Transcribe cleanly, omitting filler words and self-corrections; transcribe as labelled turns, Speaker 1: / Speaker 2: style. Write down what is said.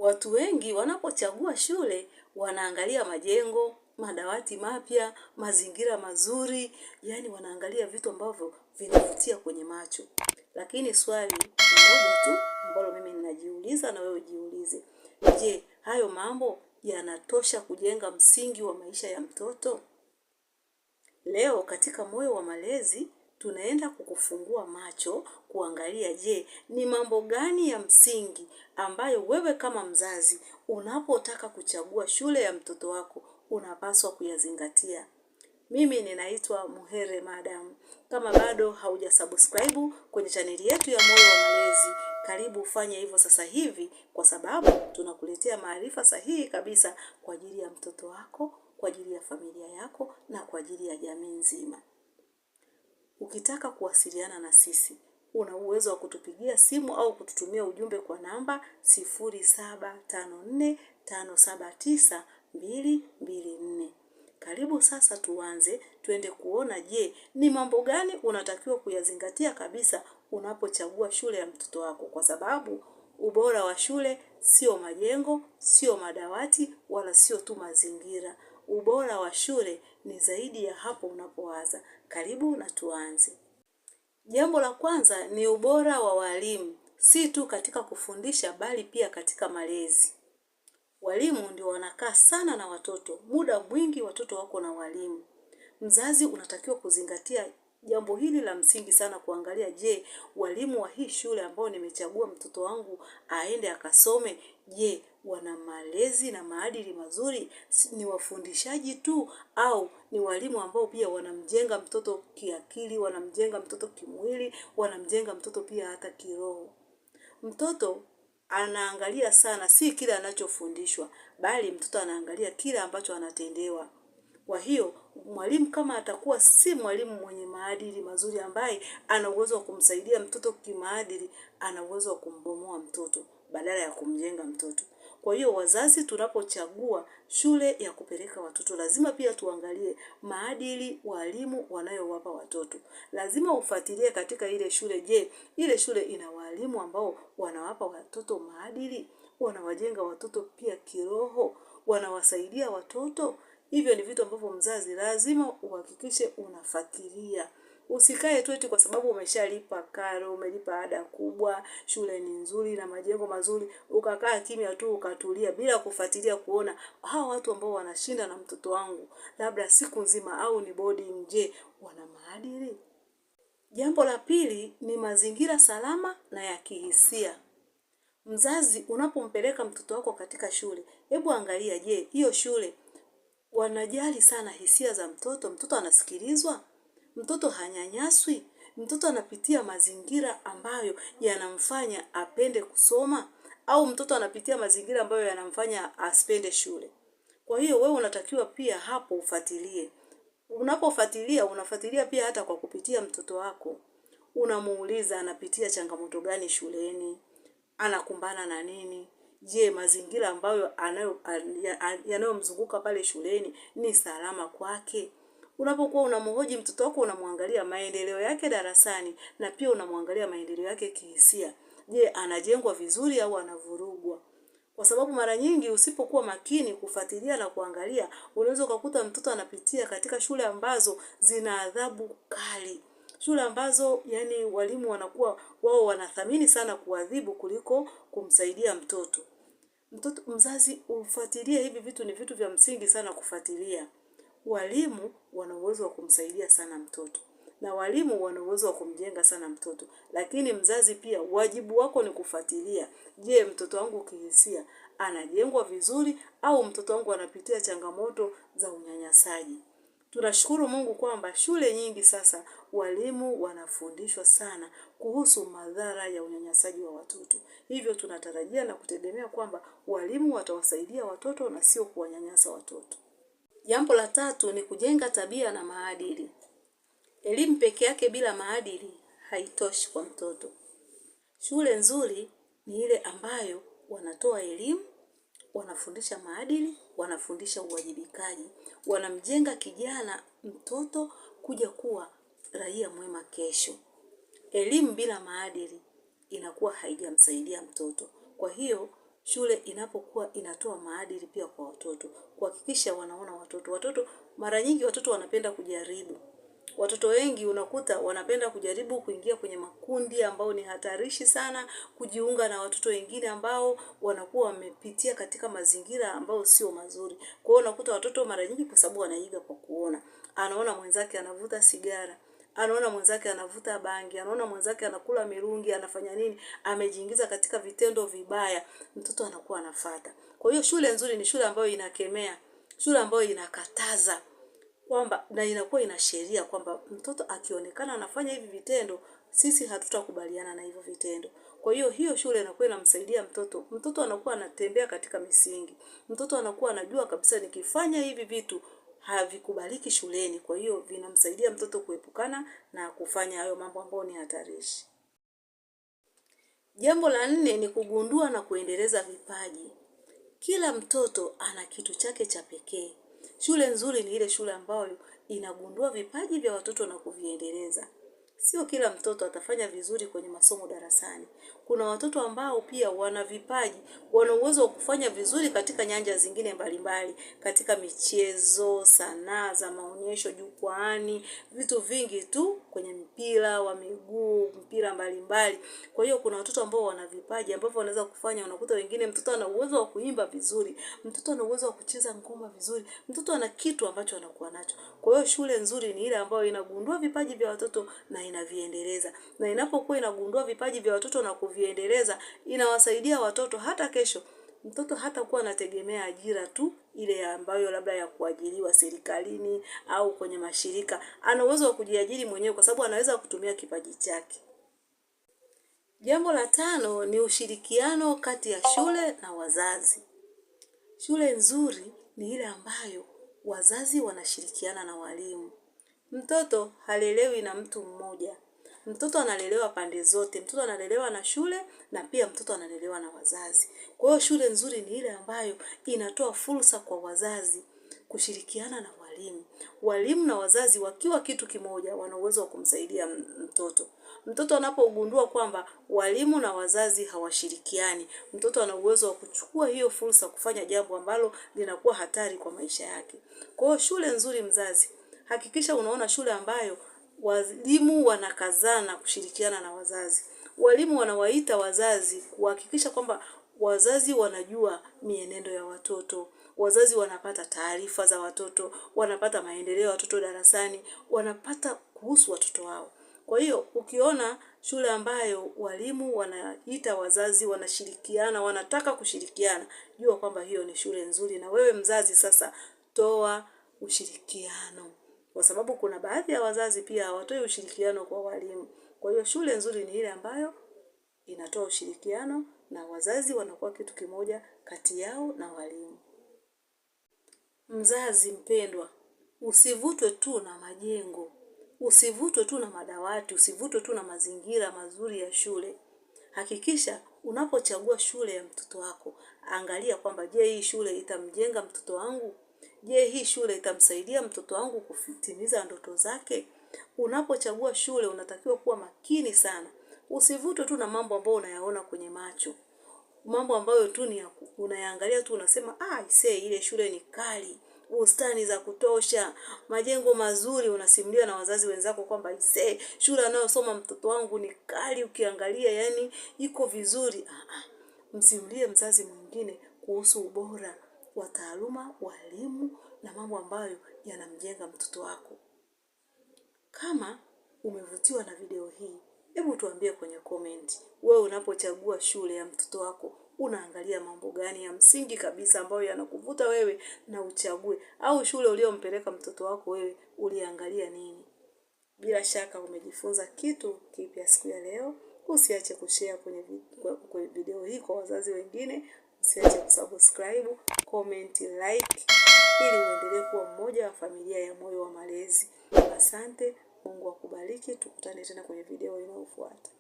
Speaker 1: Watu wengi wanapochagua shule wanaangalia majengo, madawati mapya, mazingira mazuri, yani wanaangalia vitu ambavyo vinavutia kwenye macho. Lakini swali moja tu ambalo mimi ninajiuliza na wewe jiulize. Je, hayo mambo yanatosha kujenga msingi wa maisha ya mtoto? Leo katika Moyo wa Malezi tunaenda kukufungua macho kuangalia, je, ni mambo gani ya msingi ambayo wewe kama mzazi unapotaka kuchagua shule ya mtoto wako unapaswa kuyazingatia. Mimi ninaitwa Muhere Madam. Kama bado haujasubscribe kwenye chaneli yetu ya Moyo wa Malezi, karibu ufanye hivyo sasa hivi, kwa sababu tunakuletea maarifa sahihi kabisa kwa ajili ya mtoto wako, kwa ajili ya familia yako na kwa ajili ya jamii nzima. Ukitaka kuwasiliana na sisi, una uwezo wa kutupigia simu au kututumia ujumbe kwa namba 0754579224. Karibu sasa tuanze, tuende kuona, je, ni mambo gani unatakiwa kuyazingatia kabisa unapochagua shule ya mtoto wako, kwa sababu ubora wa shule sio majengo, sio madawati, wala sio tu mazingira. Ubora wa shule ni zaidi ya hapo unapowaza. Karibu na tuanze. Jambo la kwanza ni ubora wa walimu, si tu katika kufundisha bali pia katika malezi. Walimu ndio wanakaa sana na watoto. Muda mwingi watoto wako na walimu. Mzazi unatakiwa kuzingatia jambo hili la msingi sana, kuangalia, je, walimu wa hii shule ambao nimechagua mtoto wangu aende akasome, je, wana malezi na maadili mazuri? Ni wafundishaji tu au ni walimu ambao pia wanamjenga mtoto kiakili, wanamjenga mtoto kimwili, wanamjenga mtoto pia hata kiroho? Mtoto anaangalia sana si kile anachofundishwa, bali mtoto anaangalia kile ambacho anatendewa. Kwa hiyo mwalimu kama atakuwa si mwalimu mwenye maadili mazuri, ambaye ana uwezo wa kumsaidia mtoto kimaadili, ana uwezo wa kumbomoa mtoto badala ya kumjenga mtoto. Kwa hiyo wazazi tunapochagua shule ya kupeleka watoto, lazima pia tuangalie maadili walimu wanayowapa watoto. Lazima ufuatilie katika ile shule, je, ile shule ina walimu ambao wanawapa watoto maadili, wanawajenga watoto pia kiroho, wanawasaidia watoto? Hivyo ni vitu ambavyo mzazi lazima uhakikishe unafuatilia. Usikae tu eti kwa sababu umeshalipa karo, umelipa ada kubwa, shule ni nzuri na majengo mazuri, ukakaa kimya tu ukatulia bila kufuatilia kuona hao watu ambao wanashinda na mtoto wangu labda siku nzima au ni boarding, je, wana maadili? Jambo la pili ni mazingira salama na ya kihisia. Mzazi unapompeleka mtoto wako katika shule, hebu angalia, je, hiyo shule wanajali sana hisia za mtoto? Mtoto anasikilizwa? Mtoto hanyanyaswi? Mtoto anapitia mazingira ambayo yanamfanya apende kusoma? Au mtoto anapitia mazingira ambayo yanamfanya asipende shule? Kwa hiyo wewe unatakiwa pia hapo ufuatilie. Unapofuatilia, unafuatilia pia hata kwa kupitia mtoto wako. Unamuuliza anapitia changamoto gani shuleni? Anakumbana na nini? Je, mazingira ambayo yanayomzunguka pale shuleni ni salama kwake? Unapokuwa unamhoji mtoto wako, unamwangalia maendeleo yake darasani na pia unamwangalia maendeleo yake kihisia. Je, anajengwa vizuri au anavurugwa? Kwa sababu mara nyingi usipokuwa makini kufuatilia na kuangalia, unaweza ukakuta mtoto anapitia katika shule ambazo zina adhabu kali. Shule ambazo yani walimu wanakuwa wao wanathamini sana kuadhibu kuliko kumsaidia mtoto. Mzazi ufuatilie hivi vitu, ni vitu vya msingi sana kufuatilia. Walimu wana uwezo wa kumsaidia sana mtoto, na walimu wana uwezo wa kumjenga sana mtoto, lakini mzazi pia wajibu wako ni kufuatilia. Je, mtoto wangu kihisia anajengwa vizuri au mtoto wangu anapitia changamoto za unyanyasaji? Tunashukuru Mungu kwamba shule nyingi sasa walimu wanafundishwa sana kuhusu madhara ya unyanyasaji wa watoto. Hivyo tunatarajia na kutegemea kwamba walimu watawasaidia watoto na sio kuwanyanyasa watoto. Jambo la tatu ni kujenga tabia na maadili. Elimu peke yake bila maadili haitoshi kwa mtoto. Shule nzuri ni ile ambayo wanatoa elimu, wanafundisha maadili, wanafundisha uwajibikaji, wanamjenga kijana mtoto kuja kuwa raia mwema kesho. Elimu bila maadili inakuwa haijamsaidia mtoto. Kwa hiyo shule inapokuwa inatoa maadili pia kwa watoto, kuhakikisha wanaona watoto mara nyingi watoto wanapenda kujaribu. Watoto wengi unakuta wanapenda kujaribu kuingia kwenye makundi ambao ni hatarishi sana, kujiunga na watoto wengine ambao wanakuwa wamepitia katika mazingira ambao sio mazuri. Kwa hiyo unakuta watoto mara nyingi kwa sababu wanaiga kwa kuona. Anaona mwenzake anavuta sigara, anaona mwenzake anavuta bangi, anaona mwenzake anakula mirungi, anafanya nini, amejiingiza katika vitendo vibaya, mtoto anakuwa anafuata. Kwa hiyo shule nzuri ni shule ambayo inakemea, shule ambayo inakataza kwamba na inakuwa ina sheria kwamba mtoto akionekana anafanya hivi vitendo, sisi hatutakubaliana na hivyo vitendo. Kwa hiyo hiyo shule inakuwa inamsaidia mtoto anakuwa anatembea katika misingi. Mtoto anakuwa anajua kabisa nikifanya hivi vitu havikubaliki shuleni. Kwa hiyo vinamsaidia mtoto kuepukana na kufanya hayo mambo ambayo ni hatarishi. Jambo la 4 ni kugundua na kuendeleza vipaji. Kila mtoto ana kitu chake cha pekee. Shule nzuri ni ile shule ambayo inagundua vipaji vya watoto na kuviendeleza. Sio kila mtoto atafanya vizuri kwenye masomo darasani. Kuna watoto ambao pia wana vipaji, wana uwezo wa kufanya vizuri katika nyanja zingine mbalimbali, katika michezo, sanaa za maonyesho jukwaani, vitu vingi tu kwenye mpira wa miguu, mpira mbalimbali. Kwa hiyo kuna watoto ambao wana vipaji ambavyo wanaweza kufanya, unakuta wengine mtoto ana uwezo wa kuimba vizuri, mtoto ana uwezo wa kucheza ngoma vizuri, mtoto ana kitu ambacho anakuwa nacho. Kwa hiyo shule nzuri ni ile ambayo inagundua vipaji vya watoto na inaviendeleza. Na inapokuwa inagundua vipaji vya watoto na kuviendeleza, inawasaidia watoto hata kesho. Mtoto hata kuwa anategemea ajira tu ile ambayo labda ya kuajiriwa serikalini au kwenye mashirika. Ana uwezo wa kujiajiri mwenyewe kwa sababu anaweza kutumia kipaji chake. Jambo la 5 ni ushirikiano kati ya shule na wazazi. Shule nzuri ni ile ambayo wazazi wanashirikiana na walimu. Mtoto halelewi na mtu mmoja. Mtoto analelewa pande zote. Mtoto analelewa na shule na pia mtoto analelewa na wazazi. Kwa hiyo shule nzuri ni ile ambayo inatoa fursa kwa wazazi kushirikiana na walimu. Walimu na wazazi wakiwa kitu kimoja wana uwezo wa kumsaidia mtoto. Mtoto anapogundua kwamba walimu na wazazi hawashirikiani, mtoto ana uwezo wa kuchukua hiyo fursa kufanya jambo ambalo linakuwa hatari kwa maisha yake. Kwa hiyo shule nzuri mzazi, hakikisha unaona shule ambayo walimu wanakazana kushirikiana na wazazi. Walimu wanawaita wazazi kuhakikisha kwamba wazazi wanajua mienendo ya watoto. Wazazi wanapata taarifa za watoto, wanapata maendeleo ya watoto darasani, wanapata kuhusu watoto wao. Kwa hiyo ukiona shule ambayo walimu wanaita wazazi, wanashirikiana, wanataka kushirikiana, jua kwamba hiyo ni shule nzuri na wewe mzazi sasa toa ushirikiano. Kwa sababu kuna baadhi ya wazazi pia hawatoi ushirikiano kwa walimu. Kwa hiyo shule nzuri ni ile ambayo inatoa ushirikiano na wazazi wanakuwa kitu kimoja kati yao na walimu. Mzazi mpendwa, usivutwe tu na majengo, usivutwe tu na madawati, usivutwe tu na mazingira mazuri ya shule. Hakikisha unapochagua shule ya mtoto wako, angalia kwamba je, hii shule itamjenga mtoto wangu? Je, hii shule itamsaidia mtoto wangu kutimiza ndoto zake? Unapochagua shule unatakiwa kuwa makini sana. Usivutwe tu na mambo ambayo unayaona kwenye macho. Mambo ambayo tu ni unayaangalia tu unasema ile shule ni kali, bustani za kutosha, majengo mazuri, unasimulia na wazazi wenzako kwamba shule anayosoma mtoto wangu ni kali, ukiangalia yani iko vizuri. Msimulie mzazi mwingine kuhusu ubora wa taaluma, walimu na mambo ambayo yanamjenga mtoto wako. Kama umevutiwa na video hii, hebu tuambie kwenye comment. Wewe unapochagua shule ya mtoto wako, unaangalia mambo gani ya msingi kabisa ambayo yanakuvuta wewe na uchague? Au shule uliompeleka mtoto wako wewe uliangalia nini? Bila shaka umejifunza kitu kipya siku ya leo. Usiache kushare kwenye video hii kwa wazazi wengine. Usiache kusubscribe, comment, like ili uendelee kuwa mmoja wa familia ya Moyo wa Malezi. Asante, Mungu akubariki. Tukutane tena kwenye video inayofuata.